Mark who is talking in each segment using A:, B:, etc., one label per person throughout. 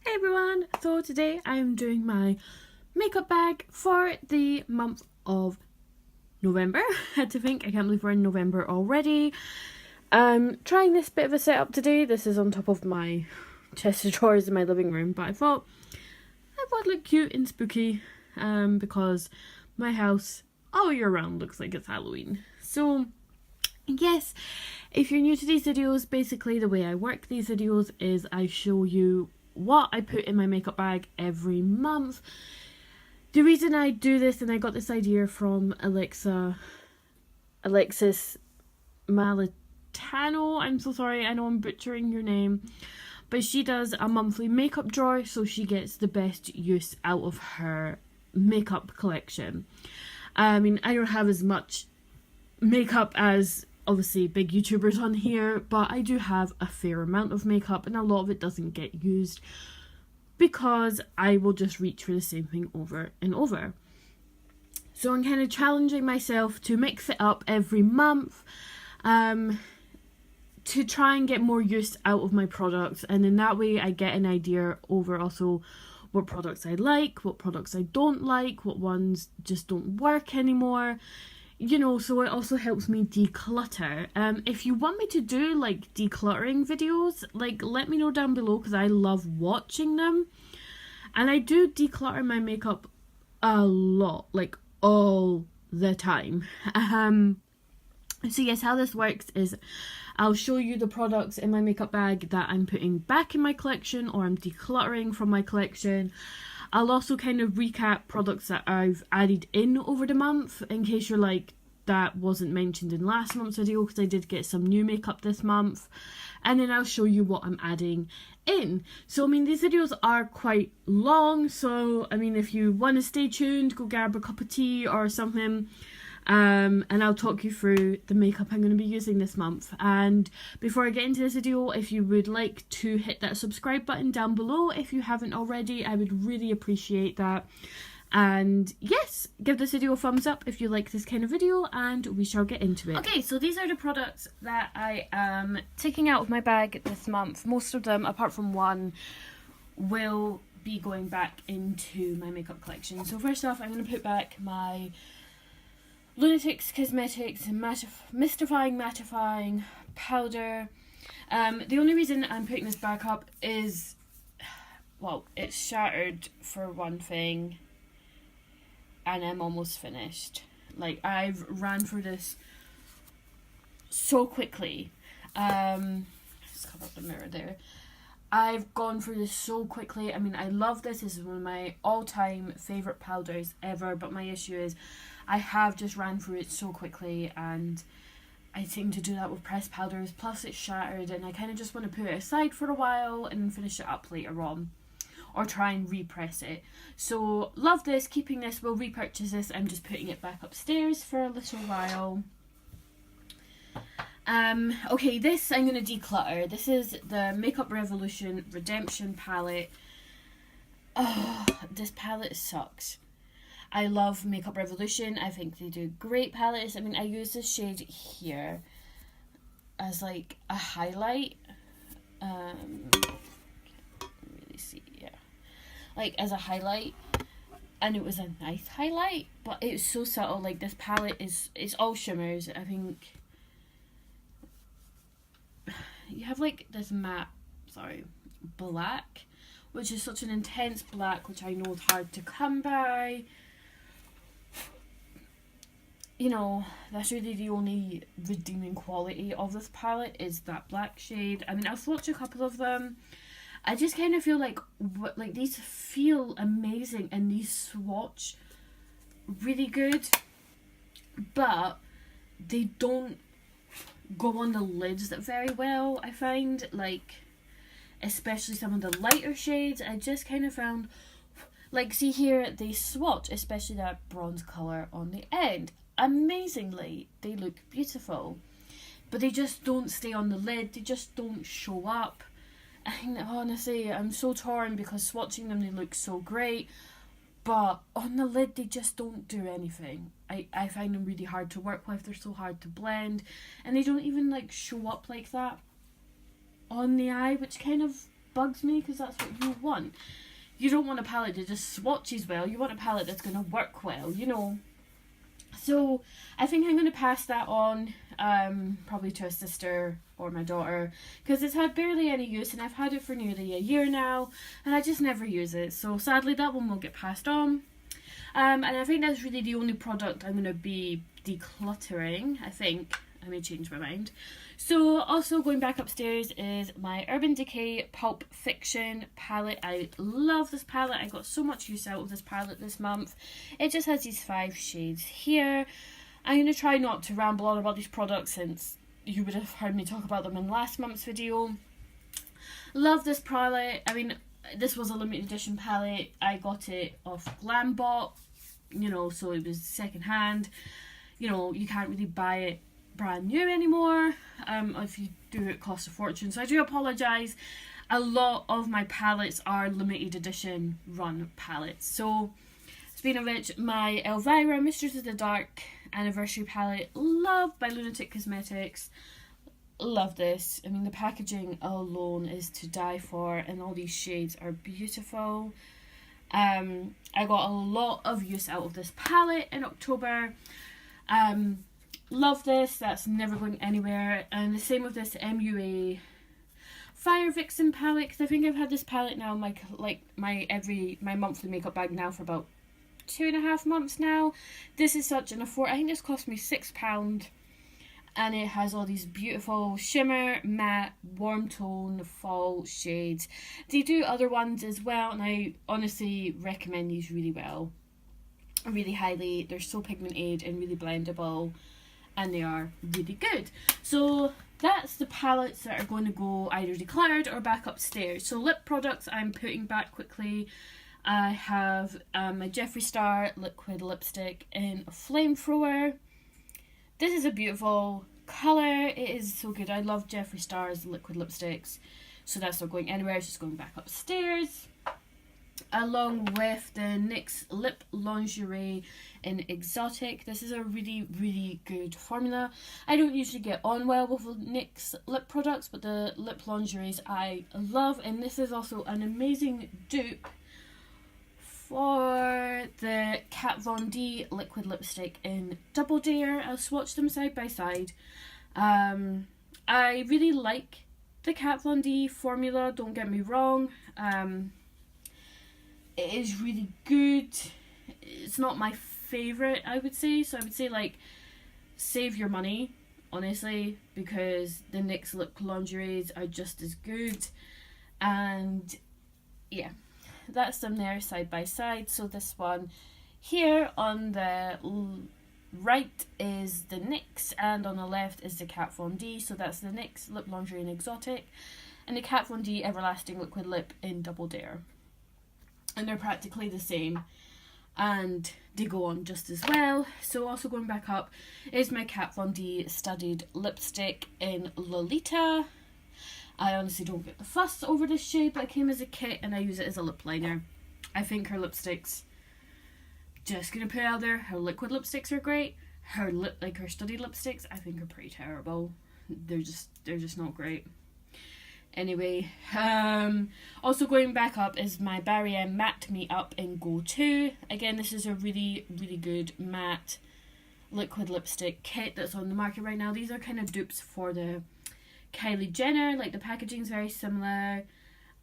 A: Hey everyone, so today I'm doing my makeup bag for the month of November. I had to think, I can't believe we're in November already. I'm trying this bit of a setup today. This is on top of my chest of drawers in my living room, but I thought it would look cute and spooky because my house all year round looks like it's Halloween. So yes, if you're new to these videos, basically the way I work these videos is I show you what I put in my makeup bag every month. The reason I do this, and I got this idea from Alexis Malitano, I'm so sorry, I know I'm butchering your name, but she does a monthly makeup drawer so she gets the best use out of her makeup collection. I mean, I don't have as much makeup as obviously big YouTubers on here, but I do have a fair amount of makeup and a lot of it doesn't get used because I will just reach for the same thing over and over. So I'm kind of challenging myself to mix it up every month to try and get more use out of my products, and in that way I get an idea over also what products I like, what products I don't like, what ones just don't work anymore. You know, so it also helps me declutter. If you want me to do like decluttering videos, like let me know down below because I love watching them. And I do declutter my makeup a lot, like all the time. So yes, how this works is I'll show you the products in my makeup bag that I'm putting back in my collection or I'm decluttering from my collection. I'll also kind of recap products that I've added in over the month in case you're like, that wasn't mentioned in last month's video, because I did get some new makeup this month. And then I'll show you what I'm adding in. So I mean, these videos are quite long, so I mean, if you want to stay tuned, go grab a cup of tea or something. And I'll talk you through the makeup I'm going to be using this month. And before I get into this video, if you would like to hit that subscribe button down below if you haven't already, I would really appreciate that. And yes, give this video a thumbs up if you like this kind of video, and we shall get into it. Okay, so these are the products that I am taking out of my bag this month. Most of them, apart from one, will be going back into my makeup collection. So first off, I'm going to put back my Lunatics Cosmetics Mystifying Mattifying Powder. The only reason I'm putting this back up is, well, it's shattered for one thing, and I'm almost finished. Like, I've ran through this so quickly. Let's cover up the mirror there. I've gone through this so quickly. I mean, I love this. This is one of my all-time favourite powders ever, but my issue is I have just ran through it so quickly, and I seem to do that with pressed powders, plus it's shattered, and I kind of just want to put it aside for a while and finish it up later on, or try and repress it. So love this, keeping this, we'll repurchase this. I'm just putting it back upstairs for a little while. Okay, this I'm going to declutter. This is the Makeup Revolution Redemption palette. Oh, this palette sucks. I love Makeup Revolution. I think they do great palettes. I mean, I use this shade here as like a highlight. Can't really see, yeah. Like as a highlight. And it was a nice highlight, but it was so subtle. Like this palette it's all shimmers. I think you have like this matte, black, which is such an intense black, which I know is hard to come by. You know, that's really the only redeeming quality of this palette is that black shade. I mean, I've swatched a couple of them. I just kind of feel like these feel amazing and these swatch really good, but they don't go on the lids very well, I find. Like, especially some of the lighter shades, I just kind of found, like, see here, they swatch, especially that bronze colour on the end. Amazingly, they look beautiful, but they just don't stay on the lid, they just don't show up. And honestly, I'm so torn because swatching them, they look so great, but on the lid, they just don't do anything. I find them really hard to work with, they're so hard to blend, and they don't even like show up like that on the eye, which kind of bugs me because that's what you want. You don't want a palette that just swatches well. You want a palette that's going to work well, you know. So I think I'm going to pass that on probably to a sister or my daughter, because it's had barely any use and I've had it for nearly a year now and I just never use it. So sadly that one will get passed on. And I think that's really the only product I'm going to be decluttering. I think I may change my mind. So also going back upstairs is my Urban Decay Pulp Fiction palette. I love this palette. I got so much use out of this palette this month. It just has these 5 shades here. I'm going to try not to ramble on about these products since you would have heard me talk about them in last month's video. Love this palette. I mean, this was a limited edition palette. I got it off Glambot, you know, so it was second hand. You know, you can't really buy it brand new anymore. If you do, it costs a fortune, so I do apologise. A lot of my palettes are limited edition run palettes. So speaking of which, my Elvira Mistress of the Dark anniversary palette, loved by Lunatic Cosmetics. Love this. I mean, the packaging alone is to die for, and all these shades are beautiful. I got a lot of use out of this palette in October. Love this. That's never going anywhere. And the same with this MUA Fire Vixen palette, because I think I've had this palette now my monthly makeup bag now for about 2.5 months now. This is such an afford. I think this cost me £6, and it has all these beautiful shimmer, matte, warm tone, fall shades. They do other ones as well, and I honestly recommend these really well, really highly. They're so pigmented and really blendable, and they are really good. So that's the palettes that are going to go either decluttered or back upstairs. So lip products I'm putting back quickly. I have my Jeffree Star liquid lipstick in a Flamethrower. This is a beautiful colour. It is so good. I love Jeffree Star's liquid lipsticks. So that's not going anywhere. It's just going back upstairs. Along with the NYX Lip Lingerie in Exotic. This is a really, really good formula. I don't usually get on well with NYX lip products, but the lip lingeries I love. And this is also an amazing dupe for the Kat Von D liquid lipstick in Double Dare. I'll swatch them side by side. I really like the Kat Von D formula, don't get me wrong. It is really good. It's not my favourite, I would say. So I would say, like, save your money, honestly, because the NYX lip lingeries are just as good. And yeah, that's them there side by side. So this one here on the right is the NYX, and on the left is the Kat Von D. So that's the NYX Lip Lingerie in Exotic and the Kat Von D Everlasting Liquid Lip in Double Dare. And they're practically the same, and they go on just as well. So also going back up is my Kat Von D studded lipstick in Lolita. I honestly don't get the fuss over this shade, but it came as a kit and I use it as a lip liner. I think her lipsticks, just gonna put it out there, her liquid lipsticks are great. Her studded lipsticks, I think, are pretty terrible. They're just not great. Anyway, also going back up is my Barry M Matte Me Up in Go 2. Again, this is a really, really good matte liquid lipstick kit that's on the market right now. These are kind of dupes for the Kylie Jenner. Like, the packaging's very similar,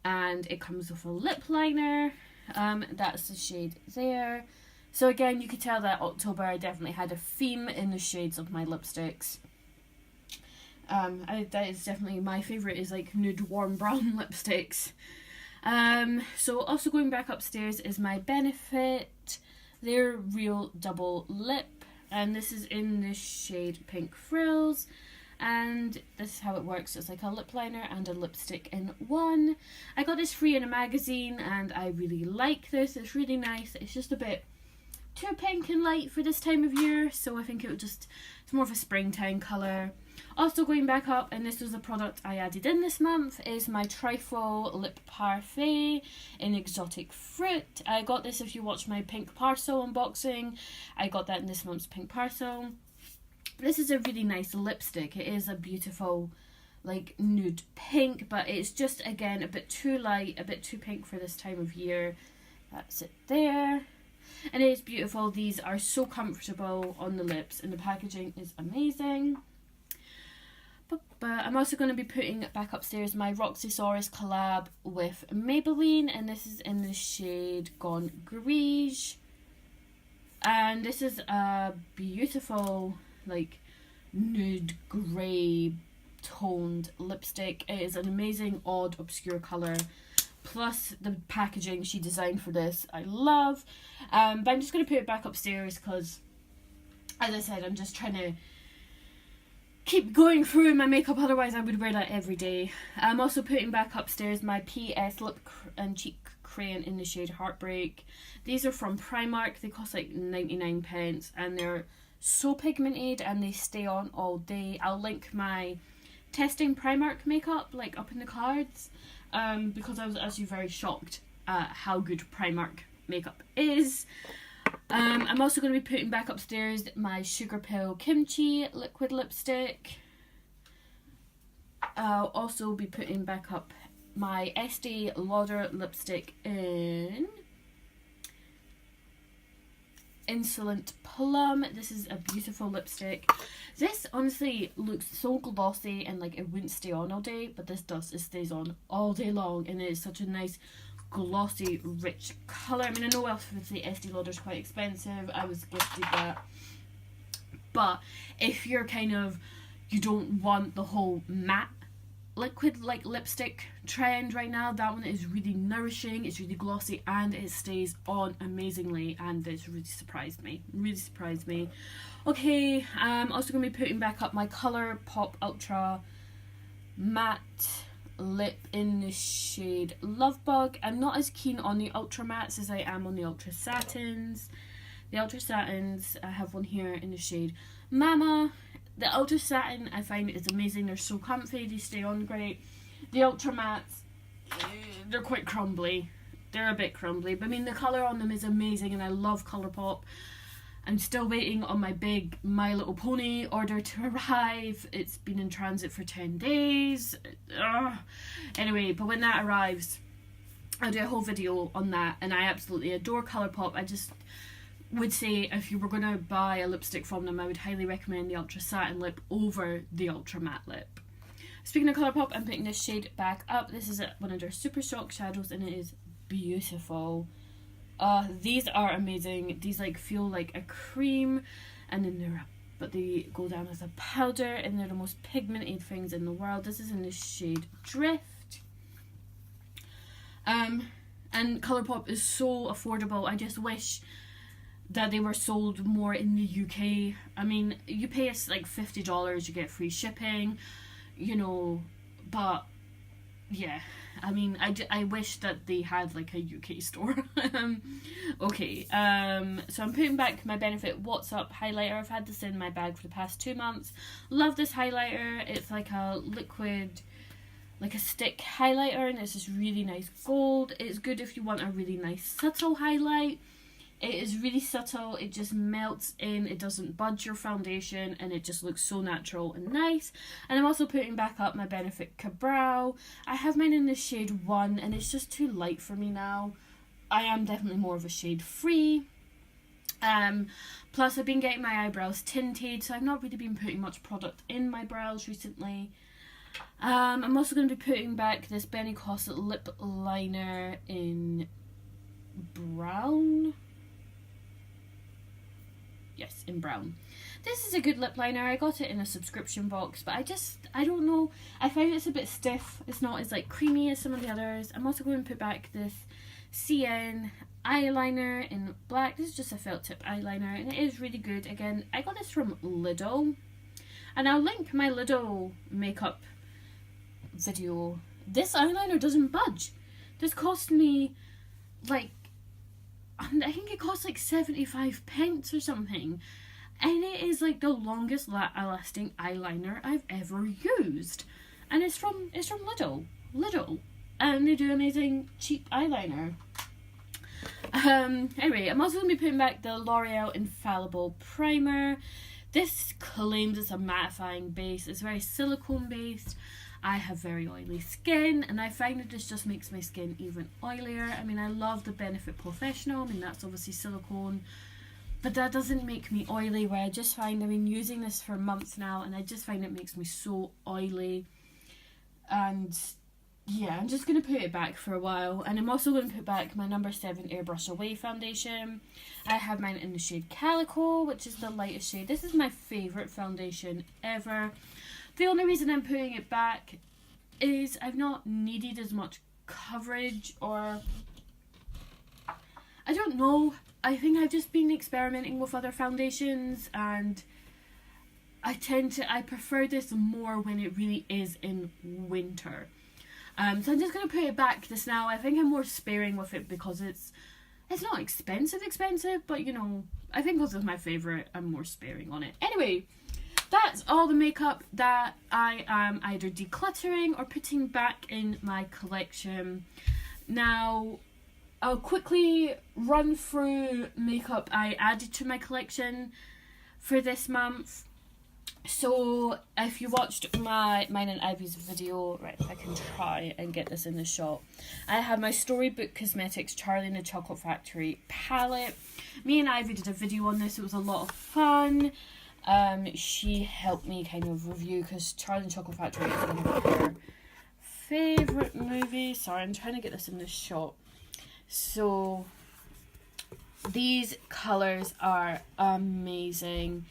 A: and it comes with a lip liner. That's the shade there. So again, you could tell that October I definitely had a theme in the shades of my lipsticks. That is definitely my favourite, is like nude warm brown lipsticks. So also going back upstairs is my Benefit, their Real Double Lip, and this is in the shade Pink Frills, and this is how it works. It's like a lip liner and a lipstick in one. I got this free in a magazine and I really like this. It's really nice. It's just a bit too pink and light for this time of year, so I think it's more of a springtime colour. Also going back up, and this was a product I added in this month, is my Trifle Lip Parfait in Exotic Fruit. I got this, if you watch my pink parcel unboxing, I got that in this month's pink parcel. This is a really nice lipstick. It is a beautiful like nude pink, but it's just, again, a bit too light, a bit too pink for this time of year. That's it there. And it is beautiful. These are so comfortable on the lips, and the packaging is amazing. But I'm also going to be putting back upstairs my Roxysaurus collab with Maybelline, and this is in the shade Gone Greige. And this is a beautiful, like, nude grey toned lipstick. It is an amazing, odd, obscure colour. Plus the packaging she designed for this, I love. But I'm just going to put it back upstairs because, as I said, I'm just trying to keep going through my makeup, otherwise I would wear that every day. I'm also putting back upstairs my PS lip and cheek crayon in the shade Heartbreak. These are from Primark. They cost like 99 pence and they're so pigmented and they stay on all day. I'll link my testing Primark makeup like up in the cards, because I was actually very shocked at how good Primark makeup is. I'm also going to be putting back upstairs my Sugar Pill Kimchi liquid lipstick. I'll also be putting back up my Estee Lauder lipstick in Insolent Plum. This is a beautiful lipstick. This honestly looks so glossy and like it wouldn't stay on all day, but this does. It stays on all day long and it is such a nice glossy rich colour. I mean, I know obviously Estee Lauder's quite expensive. I was gifted that. But if you're kind of, you don't want the whole matte liquid like lipstick trend right now, that one is really nourishing, it's really glossy and it stays on amazingly, and it's really surprised me. Okay, I'm also going to be putting back up my Colourpop Ultra matte lip in the shade Lovebug. I'm not as keen on the ultra mattes as I am on the ultra satins. The ultra satins, I have one here in the shade Mama. The ultra satin I find is amazing. They're so comfy, they stay on great. The ultra mattes, they're quite crumbly. They're a bit crumbly, but I mean the colour on them is amazing and I love Colourpop. I'm still waiting on my big My Little Pony order to arrive. It's been in transit for 10 days. Anyway, but when that arrives, I'll do a whole video on that, and I absolutely adore Colourpop. I just would say if you were going to buy a lipstick from them, I would highly recommend the Ultra Satin lip over the Ultra Matte lip. Speaking of Colourpop, I'm picking this shade back up. This is one of their Super Shock shadows and it is beautiful. These are amazing. These like feel like a cream and then but they go down as a powder and they're the most pigmented things in the world. This is in the shade Drift. And Colourpop is so affordable. I just wish that they were sold more in the UK. I mean, you pay us like $50, you get free shipping, you know, but yeah, I mean, I wish that they had like a UK store. Okay, so I'm putting back my Benefit What's Up highlighter. I've had this in my bag for the past 2 months. Love this highlighter. It's like a liquid, like a stick highlighter, and it's this really nice gold. It's good if you want a really nice subtle highlight. It is really subtle, it just melts in, it doesn't budge your foundation, and it just looks so natural and nice. And I'm also putting back up my Benefit Ka-Brow. I have mine in the shade 1, and it's just too light for me now. I am definitely more of a shade 3. Plus I've been getting my eyebrows tinted, so I've not really been putting much product in my brows recently. I'm also going to be putting back this Benny Cosset lip liner in brown. Yes, in brown. This is a good lip liner. I got it in a subscription box, but I don't know. I find it's a bit stiff. It's not as like creamy as some of the others. I'm also going to put back this Cien eyeliner in black. This is just a felt tip eyeliner and it is really good. Again, I got this from Lidl. And I'll link my Lidl makeup video. This eyeliner doesn't budge. This cost me like, I think it cost like 75 pence or something, and it is like the longest lasting eyeliner I've ever used, and it's from Lidl, and they do amazing cheap eyeliner. Anyway, I'm also going to be putting back the L'Oreal Infallible Primer. This claims it's a mattifying base. It's very silicone based. I have very oily skin, and I find that this just makes my skin even oilier. I mean, I love the Benefit Professional. I mean, that's obviously silicone, but that doesn't make me oily, where I just find, I've been using this for months now, and I just find it makes me so oily. And yeah, I'm just going to put it back for a while. And I'm also going to put back my number 7 Airbrush Away foundation. I have mine in the shade Calico, which is the lightest shade. This is my favourite foundation ever. The only reason I'm putting it back is I've not needed as much coverage, or I don't know. I think I've just been experimenting with other foundations, and I prefer this more when it really is in winter. So I'm just going to put it back this now. I think I'm more sparing with it because it's not expensive, but you know, I think because it's my favourite, I'm more sparing on it. Anyway, that's all the makeup that I am either decluttering or putting back in my collection. Now, I'll quickly run through makeup I added to my collection for this month. So, if you watched mine and Ivy's video, right, if I can try and get this in the shot, I have my Storybook Cosmetics Charlie and the Chocolate Factory palette. Me and Ivy did a video on this. It was a lot of fun. She helped me kind of review, because Charlie and the Chocolate Factory is one of her favourite movies. Sorry, I'm trying to get this in the shot. So, these colours are amazing.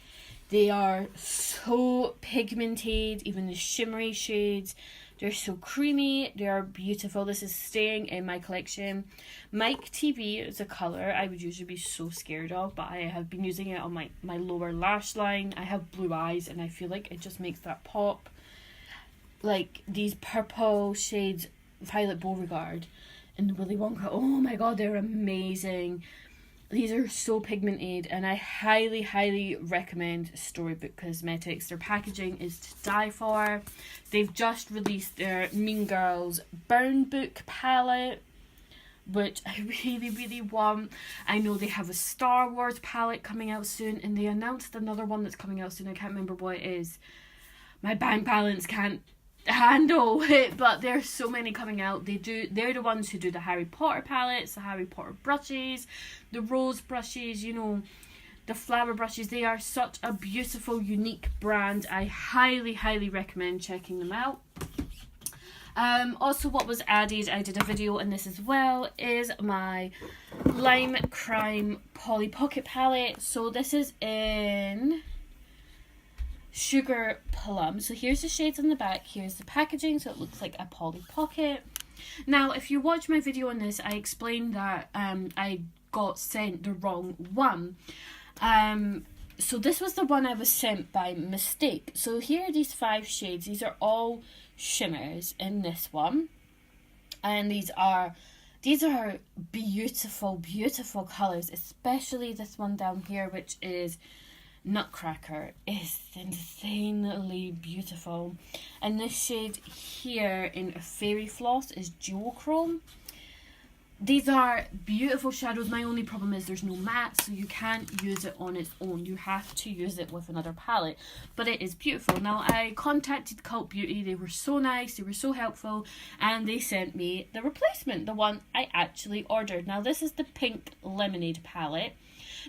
A: They are so pigmented, even the shimmery shades. They're so creamy. They are beautiful. This is staying in my collection. Mike TV is a colour I would usually be so scared of, but I have been using it on my lower lash line. I have blue eyes, and I feel like it just makes that pop. Like these purple shades, Violet Beauregard and Willy Wonka. Oh my god, they're amazing. These are so pigmented, and I highly, highly recommend Storybook Cosmetics. Their packaging is to die for. They've just released their Mean Girls Burn Book palette, which I really, really want. I know they have a Star Wars palette coming out soon, and they announced another one that's coming out soon. I can't remember what it is. My bank balance can't handle it, but there's so many coming out. They're the ones who do the Harry Potter palettes, the Harry Potter brushes, the rose brushes, you know, the flower brushes. They are such a beautiful, unique brand. I highly, highly recommend checking them out. Also, what was added, I did a video on this as well, is my Lime Crime Polly Pocket palette. So this is in Sugar Plum. So here's the shades on the back, here's the packaging, so it looks like a Polly Pocket. Now, if you watch my video on this, I explained that I got sent the wrong one. So this was the one I was sent by mistake. So here are these 5 shades. These are all shimmers in this one, and these are beautiful, beautiful colours, especially this one down here, which is Nutcracker. Is insanely beautiful. And this shade here in Fairy Floss is Duochrome. These are beautiful shadows. My only problem is there's no matte, so you can't use it on its own. You have to use it with another palette, but it is beautiful. Now, I contacted Cult Beauty. They were so nice, they were so helpful, and they sent me the replacement, the one I actually ordered. Now, this is the Pink Lemonade palette.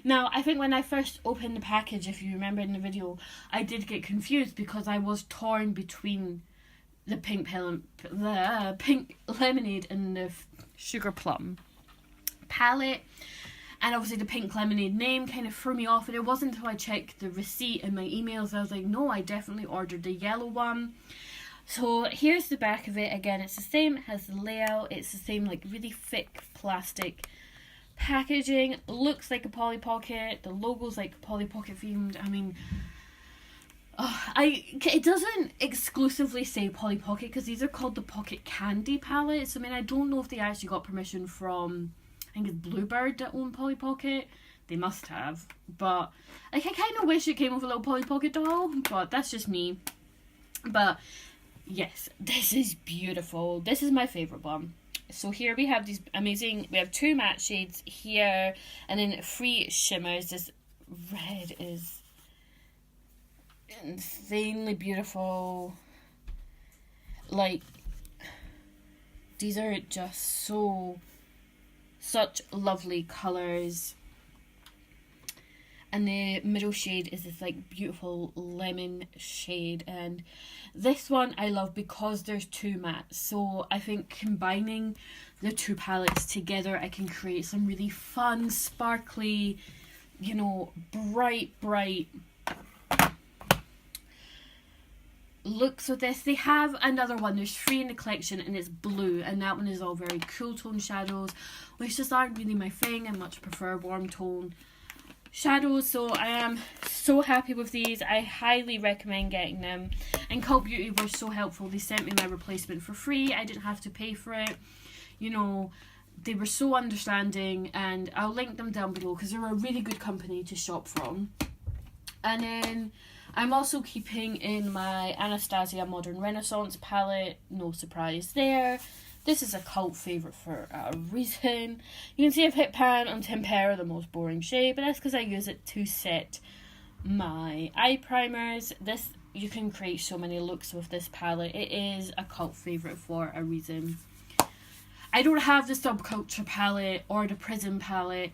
A: Now, I think when I first opened the package, if you remember in the video, I did get confused because I was torn between the pink lemonade and the Sugar Plum palette, and obviously the Pink Lemonade name kind of threw me off, and it wasn't until I checked the receipt in my emails I was like, no, I definitely ordered the yellow one. So here's the back of it. Again, it's the same, it has the layout, it's the same like really thick plastic packaging. Looks like a Polly Pocket, the logo's like Polly Pocket themed. I mean, it doesn't exclusively say Polly Pocket because these are called the Pocket Candy palettes. I mean, I don't know if they actually got permission from, I think it's Bluebird that own Polly Pocket. They must have. But like, I kind of wish it came with a little Polly Pocket doll, but that's just me. But yes, this is beautiful. This is my favourite one. So here we have these amazing, we have 2 matte shades here, and then 3 shimmers. This red is insanely beautiful. Like, these are just such lovely colours. And the middle shade is this like beautiful lemon shade, and this one I love because there's two mattes, so I think combining the two palettes together I can create some really fun, sparkly, you know, bright looks with this. They have another one, there's 3 in the collection, and it's blue, and that one is all very cool tone shadows, which just aren't really my thing. I much prefer warm tone shadows, so I am so happy with these. I highly recommend getting them, and Cult Beauty were so helpful. They sent me my replacement for free. I didn't have to pay for it, you know. They were so understanding, and I'll link them down below because they're a really good company to shop from. And then I'm also keeping in my Anastasia Modern Renaissance palette, no surprise there. This is a cult favourite for a reason. You can see I've hit Pan on Tempera, the most boring shade, but that's because I use it to set my eye primers. This, you can create so many looks with this palette. It is a cult favourite for a reason. I don't have the Subculture palette or the Prism palette.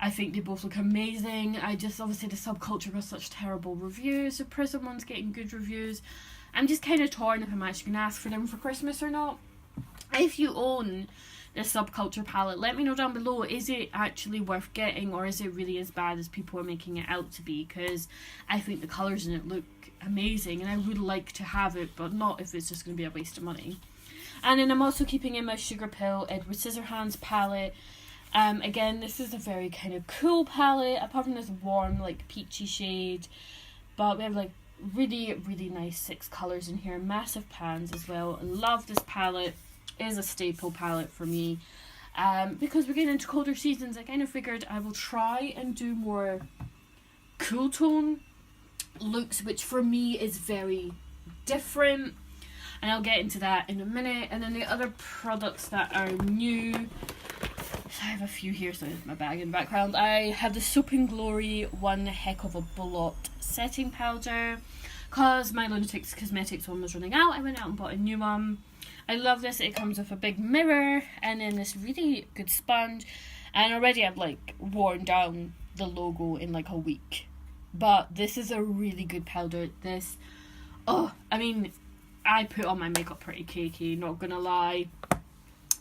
A: I think they both look amazing. Obviously the Subculture got such terrible reviews. The Prism one's getting good reviews. I'm just kind of torn if I'm actually going to ask for them for Christmas or not. If you own the Subculture palette, let me know down below. Is it actually worth getting, or is it really as bad as people are making it out to be? Because I think the colours in it look amazing, and I would like to have it, but not if it's just going to be a waste of money. And then I'm also keeping in my Sugar Pill Edward Scissorhands palette. Again, this is a very kind of cool palette, apart from this warm, like, peachy shade. But we have, like, really nice 6 colours in here. Massive pans as well. I love this palette. Is a staple palette for me, because we're getting into colder seasons. I kind of figured I will try and do more cool tone looks, which for me is very different, and I'll get into that in a minute. And then the other products that are new, I have a few here, so there's my bag in the background. I have the Soap and Glory One Heck of a Blot setting powder, because my Lunatics Cosmetics one was running out. I went out and bought a new one. I love this. It comes with a big mirror and then this really good sponge, and already I've like worn down the logo in like a week, but this is a really good powder. This, oh, I mean, I put on my makeup pretty cakey, not gonna lie,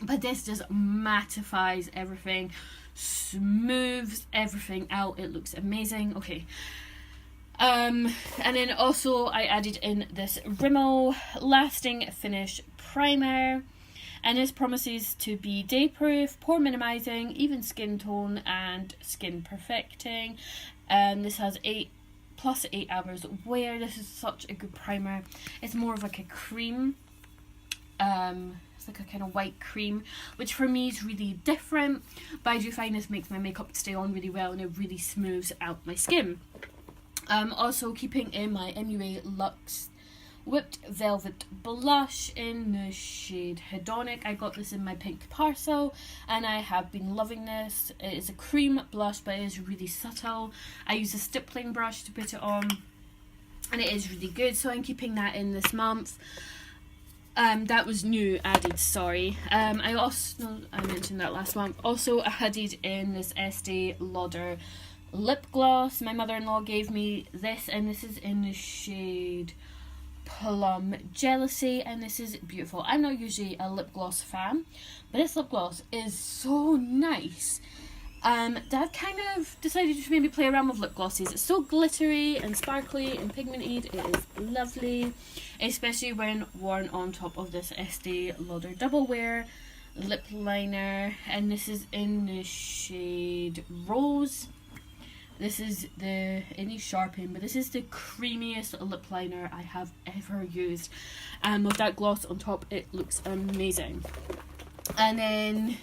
A: but this just mattifies everything, smooths everything out. It looks amazing. Okay. And then also I added in this Rimmel Lasting Finish Primer, and this promises to be day proof, pore minimizing, even skin tone and skin perfecting. And this has 8 hours wear. This is such a good primer. It's more of like a cream, it's like a kind of white cream, which for me is really different, but I do find this makes my makeup stay on really well, and it really smooths out my skin. Also keeping in my MUA Luxe Whipped Velvet Blush in the shade Hedonic. I got this in my pink parcel, and I have been loving this. It is a cream blush, but it is really subtle. I use a stippling brush to put it on, and it is really good, so I'm keeping that in this month. That was new added, sorry. I mentioned that last month. Also added in this Estee Lauder lip gloss. My mother-in-law gave me this, and this is in the shade Plum Jealousy, and this is beautiful. I'm not usually a lip gloss fan, but this lip gloss is so nice. Dad kind of decided to maybe play around with lip glosses. It's so glittery and sparkly and pigmented. It is lovely, especially when worn on top of this Estee Lauder Double Wear lip liner, and this is in the shade Rose. This is any sharpen, but this is the creamiest lip liner I have ever used, and with that gloss on top, it looks amazing. And then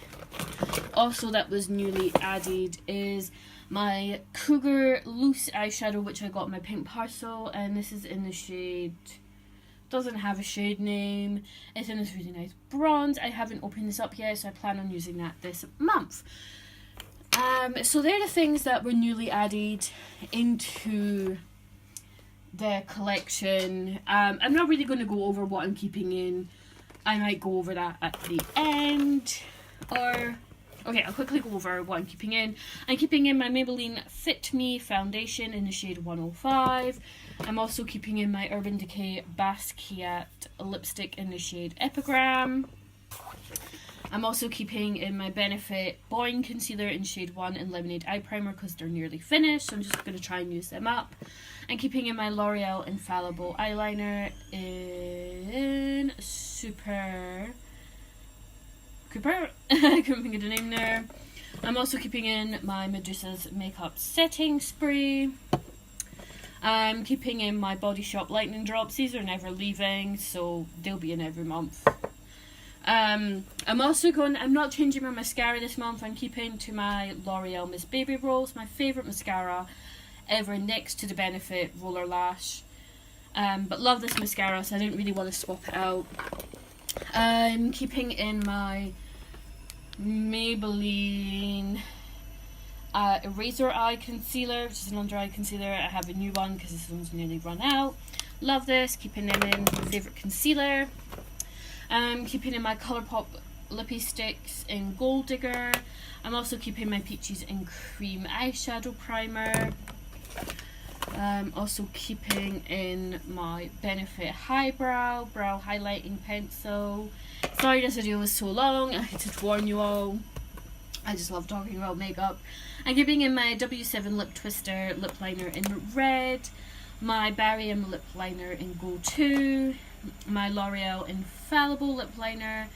A: also that was newly added is my Cougar loose eyeshadow, which I got in my pink parcel, and this is in the shade, doesn't have a shade name. It's in this really nice bronze. I haven't opened this up yet, so I plan on using that this month. So they're the things that were newly added into the collection. I'm not really going to go over what I'm keeping in I might go over that at the end. Or, okay, I'll quickly go over what I'm keeping in. I'm keeping in my Maybelline Fit Me foundation in the shade 105. I'm also keeping in my Urban Decay Basquiat lipstick in the shade Epigram. I'm also keeping in my Benefit Boing Concealer in shade 1 and Lemonade Eye Primer because they're nearly finished, so I'm just going to try and use them up. I'm keeping in my L'Oreal Infallible Eyeliner in Super Cooper. I couldn't think of the name there. I'm also keeping in my Medusa's Makeup Setting Spray. I'm keeping in my Body Shop Lightning Drops. These are never leaving, so they'll be in every month. I'm not changing my mascara this month. I'm keeping to my Loreal Miss Baby Roll. It's my favourite mascara ever, next to the Benefit Roller Lash. But love this mascara, so I didn't really want to swap it out. I'm keeping in my Maybelline Eraser Eye Concealer, which is an under eye concealer. I have a new one because this one's nearly run out. Love this, keeping them in. My favourite concealer. I'm keeping in my Colourpop Lippie Sticks in Gold Digger. I'm also keeping my Peaches in Cream Eyeshadow Primer. I'm also keeping in my Benefit Highbrow Brow Highlighting Pencil. Sorry this video was so long, I had to warn you all. I just love talking about makeup. I'm keeping in my W7 Lip Twister Lip Liner in Red. My Barium Lip Liner in Gold 2. My L'Oreal Infallible Lip Liner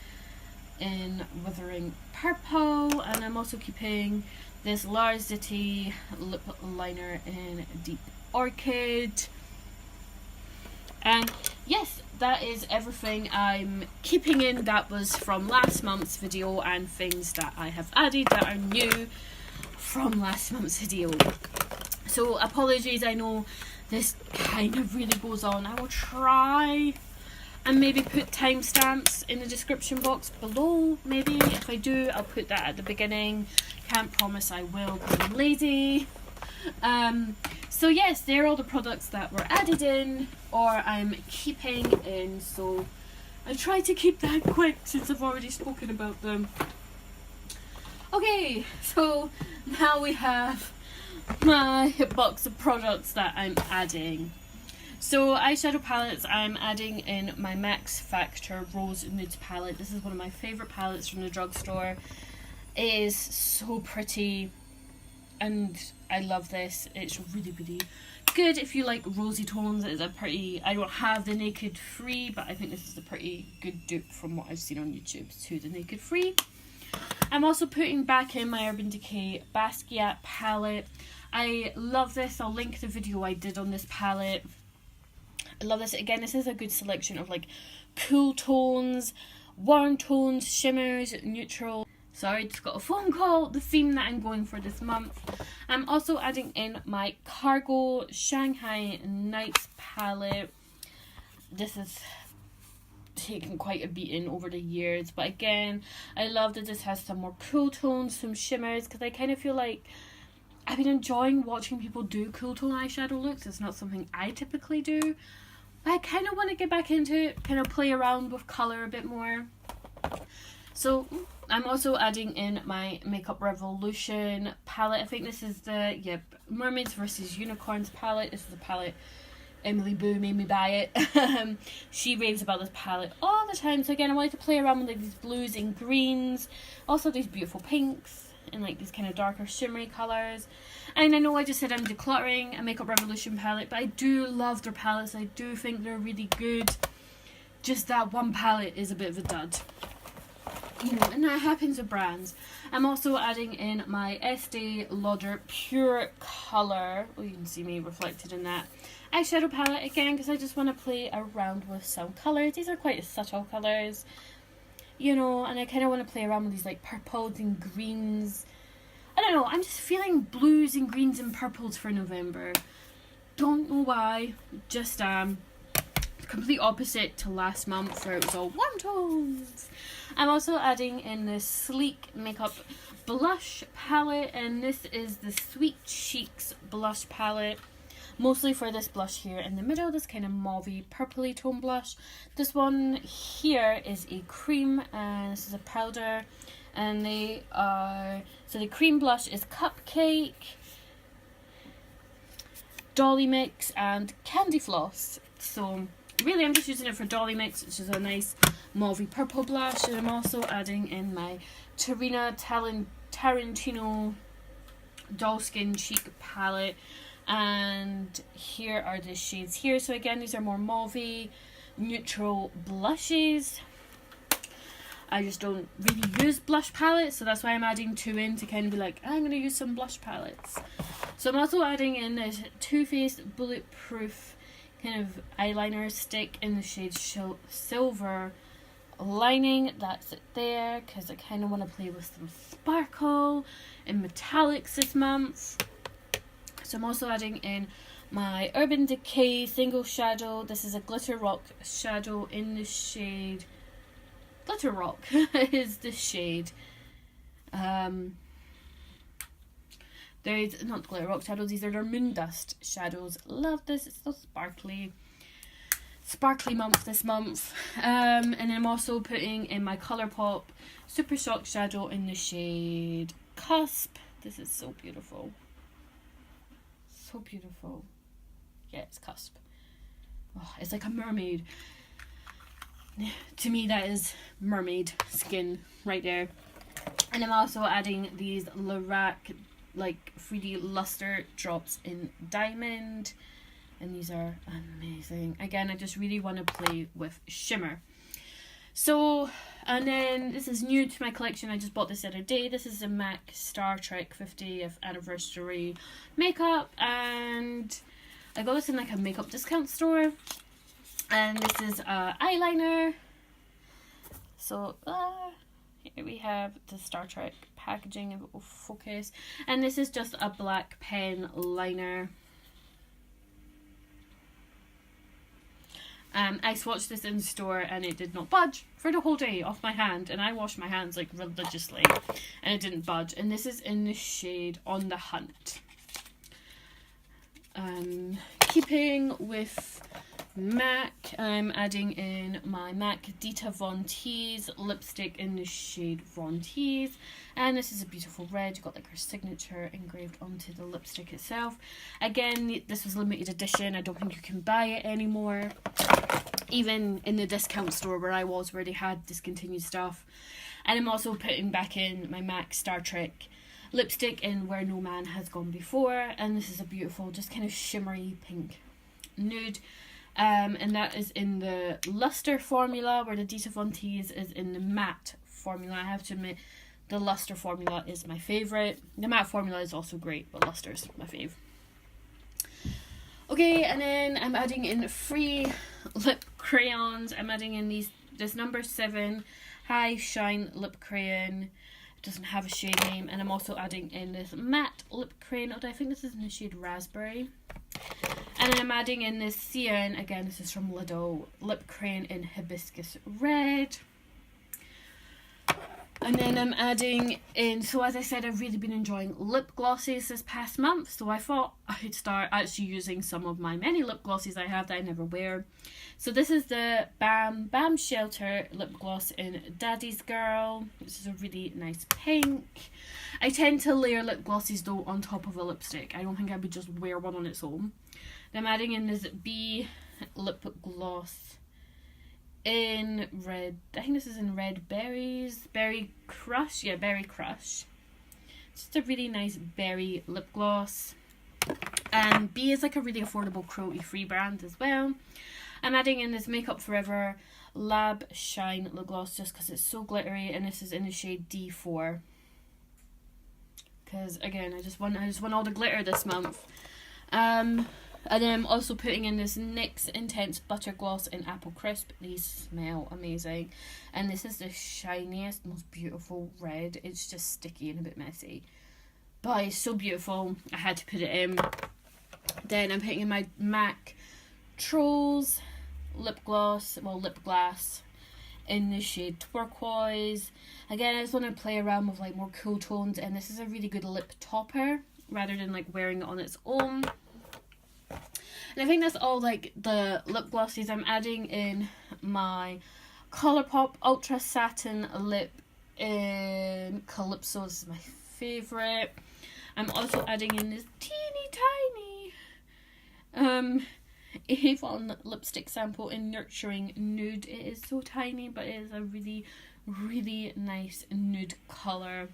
A: in Withering Purple, and I'm also keeping this Lars City Lip Liner in Deep Orchid. And yes, that is everything I'm keeping in that was from last month's video, and things that I have added that are new from last month's video. So apologies, I know this kind of really goes on. I will try and maybe put timestamps in the description box below. Maybe if I do, I'll put that at the beginning. Can't promise I will because I'm lazy. So yes, they're all the products that were added in or I'm keeping in. So I try to keep that quick since I've already spoken about them. Okay, so now we have my box of products that I'm adding. So eyeshadow palettes, I'm adding in my Max Factor Rose Nudes Palette. This is one of my favourite palettes from the drugstore. It is so pretty and I love this. It's really, really good if you like rosy tones. It's a pretty, I don't have the Naked Free, but I think this is a pretty good dupe from what I've seen on YouTube to the Naked Free. I'm also putting back in my Urban Decay Basquiat palette. I love this. I'll link the video I did on this palette. I love this. Again, this is a good selection of like cool tones, warm tones, shimmers, neutral. Sorry, just got a phone call. The theme that I'm going for this month. I'm also adding in my Cargo Shanghai Nights palette. This is taken quite a beating over the years, but again, I love that this has some more cool tones, some shimmers, because I kind of feel like I've been enjoying watching people do cool tone eyeshadow looks. It's not something I typically do, but I kind of want to get back into it, kind of play around with colour a bit more. So I'm also adding in my Makeup Revolution palette. I think this is the Mermaids versus Unicorns palette. This is the palette Emily Boo made me buy it. She raves about this palette all the time. So again, I wanted to play around with like these blues and greens, also these beautiful pinks and like these kind of darker shimmery colours. And I know I just said I'm decluttering a Makeup Revolution palette, but I do love their palettes. I do think they're really good. Just that one palette is a bit of a dud, you know, and that happens with brands. I'm also adding in my Estee Lauder Pure Colour. Oh, you can see me reflected in that eyeshadow palette again, because I just want to play around with some colours. These are quite subtle colours, you know, and I kind of want to play around with these like purples and greens. I don't know, I'm just feeling blues and greens and purples for November. Don't know why, just complete opposite to last month where it was all warm tones. I'm also adding in this Sleek Makeup Blush palette, and this is the Sweet Cheeks Blush palette. mostly for this blush here in the middle, this kind of mauvey purpley tone blush. This one here is a cream, and this is a powder, and they are, so the cream blush is Cupcake, Dolly Mix, and Candy Floss. So really I'm just using it for Dolly Mix, which is a nice mauvey purple blush, and I'm also adding in my Tarina Tarentino Doll Skin Cheek palette, and here are the shades here. So again, these are more mauvey neutral blushes. I just don't really use blush palettes, so that's why I'm adding 2 in, to kind of be like, I'm going to use some blush palettes. So I'm also adding in this Too Faced Bulletproof kind of eyeliner stick in the shade Silver Lining. That's it there, because I kind of want to play with some sparkle and metallics this month. So I'm also adding in my Urban Decay single shadow. This is a Glitter Rock shadow in the shade Glitter Rock is the shade. There's not Glitter Rock shadows, these are their Moon Dust shadows. Love this, it's so sparkly. Sparkly month this month. And then I'm also putting in my Colourpop Super Shock shadow in the shade Cusp. This is so beautiful. So beautiful. Yeah, it's Cusp. Oh, it's like a mermaid. To me, that is mermaid skin right there. And I'm also adding these Lorac like 3D luster drops in diamond, and these are amazing. Again, I just really want to play with shimmer. So, and then this is new to my collection. I just bought this the other day. This is a MAC Star Trek 50th anniversary makeup, and I got this in like a makeup discount store. And this is eyeliner. So here we have the Star Trek packaging, if it will focus. And this is just a black pen liner. I swatched this in store and it did not budge for the whole day off my hand. And I washed my hands like religiously and it didn't budge. And this is in the shade On the Hunt. Keeping with MAC, I'm adding in my MAC Dita Von Teese lipstick in the shade Von Teese, and this is a beautiful red. You've got like her signature engraved onto the lipstick itself. Again, this was limited edition. I don't think you can buy it anymore, even in the discount store where I was, where they had discontinued stuff. And I'm also putting back in my MAC Star Trek lipstick in Where No Man Has Gone Before, and this is a beautiful, just kind of shimmery pink nude. And that is in the luster formula, where the Dita Von Teese is in the matte formula. I have to admit, the luster formula is my favourite. The matte formula is also great, but luster's my fave. Okay, and then I'm adding in 3 lip crayons. I'm adding in this number 7 High Shine lip crayon. It doesn't have a shade name. And I'm also adding in this matte lip crayon. I think this is in the shade Raspberry. And then I'm adding in this Cien, again this is from Lidl, lip crayon in Hibiscus Red. And then I'm adding in, so as I said, I've really been enjoying lip glosses this past month, so I thought I'd start actually using some of my many lip glosses I have that I never wear. So this is the Bam Shelter lip gloss in Daddy's Girl, which is a really nice pink. I tend to layer lip glosses though on top of a lipstick. I don't think I would just wear one on its own. Then I'm adding in this B lip gloss in red. I think this is in Red Berries. Berry Crush. Yeah, Berry Crush. It's just a really nice berry lip gloss. And B is like a really affordable cruelty-free brand as well. I'm adding in this Makeup Forever Lab Shine lip gloss just because it's so glittery, and this is in the shade D4. Because again, I just want all the glitter this month. And then I'm also putting in this NYX Intense Butter Gloss in Apple Crisp. These smell amazing. And this is the shiniest, most beautiful red. It's just sticky and a bit messy, but it's so beautiful. I had to put it in. Then I'm putting in my MAC Trolls lip gloss, lip glass in the shade Turquoise. Again, I just want to play around with like more cool tones, and this is a really good lip topper rather than like wearing it on its own. And I think that's all like the lip glosses. I'm adding in my Colourpop Ultra Satin Lip in Calypso. This is my favourite. I'm also adding in this teeny tiny Avon lipstick sample in Nurturing Nude. It is so tiny, but it is a really, really nice nude colour.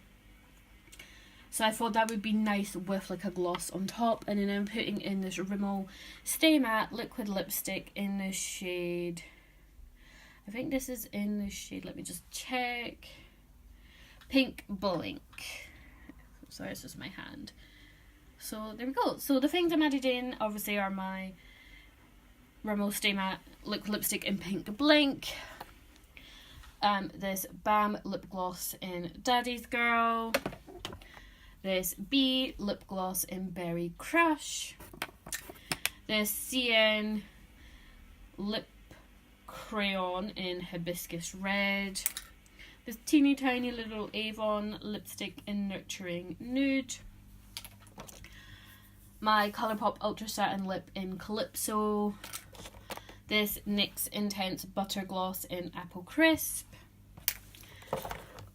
A: So I thought that would be nice with like a gloss on top. And then I'm putting in this Rimmel Stay Matte liquid lipstick in the shade, I think this is in the shade, let me just check, Pink Blink. Sorry, it's just my hand. So there we go. So the things I'm added in obviously are my Rimmel Stay Matte liquid lipstick in Pink Blink, this Bam lip gloss in Daddy's Girl, this B lip gloss in Berry Crush, this Cien lip crayon in Hibiscus Red, this teeny tiny little Avon lipstick in Nurturing Nude, my Colourpop Ultra Satin Lip in Calypso, this NYX Intense Butter Gloss in Apple Crisp,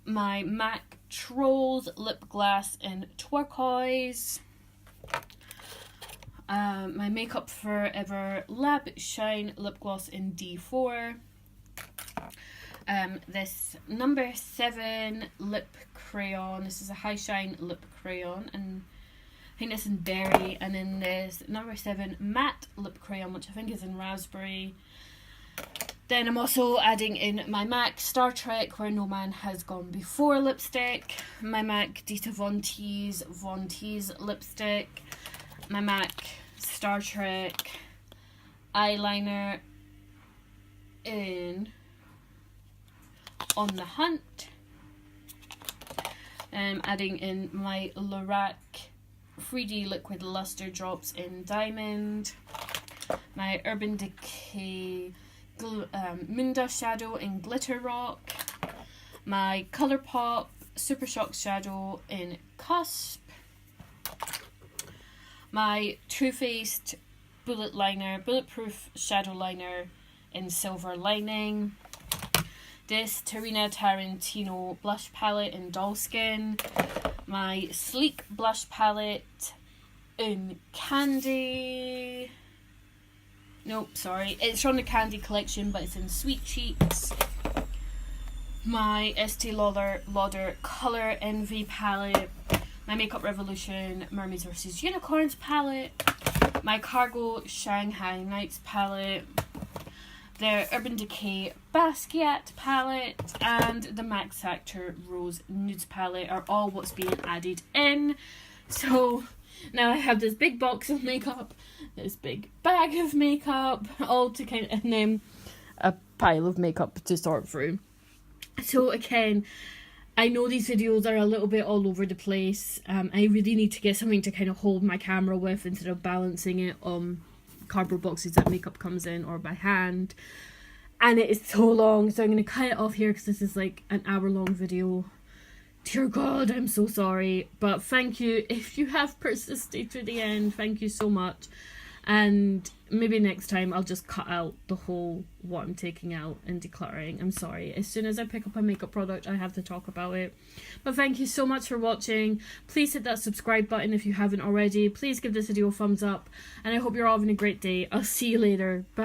A: my MAC Trolls Lip Glass in Turquoise, my Makeup Forever Lab Shine Lip Gloss in D4, this number 7 lip crayon, this is a high shine lip crayon, and I think this is in Berry, and then this number 7 matte lip crayon, which I think is in Raspberry. Then I'm also adding in my MAC Star Trek Where No Man Has Gone Before lipstick, my MAC Dita Von Teese lipstick, my MAC Star Trek eyeliner in On the Hunt. Adding in my Lorac 3D liquid luster drops in Diamond, my Urban Decay Minda shadow in Glitter Rock, my Colourpop Super Shock shadow in Cusp, my Too Faced Bulletproof shadow liner in Silver Lining, this Tarina Tarentino blush palette in Doll Skin, my Sleek blush palette in Candy. Nope, sorry. It's from the Candy collection, but it's in Sweet Cheeks. My Estee Lauder Colour Envy palette. My Makeup Revolution Mermaids vs Unicorns palette. My Cargo Shanghai Nights palette. The Urban Decay Basquiat palette. And the Max Factor Rose Nudes palette are all what's being added in. So now I have this big box of makeup, this big bag of makeup, all to kind of, and then a pile of makeup to sort through. So again, I know these videos are a little bit all over the place. I really need to get something to kind of hold my camera with instead of balancing it on cardboard boxes that makeup comes in or by hand. And it is so long, so I'm going to cut it off here because this is like an hour-long video. Dear God, I'm so sorry. But thank you. If you have persisted to the end, thank you so much. And maybe next time I'll just cut out the whole what I'm taking out and decluttering. I'm sorry. As soon as I pick up a makeup product, I have to talk about it. But thank you so much for watching. Please hit that subscribe button if you haven't already. Please give this video a thumbs up. And I hope you're all having a great day. I'll see you later. Bye.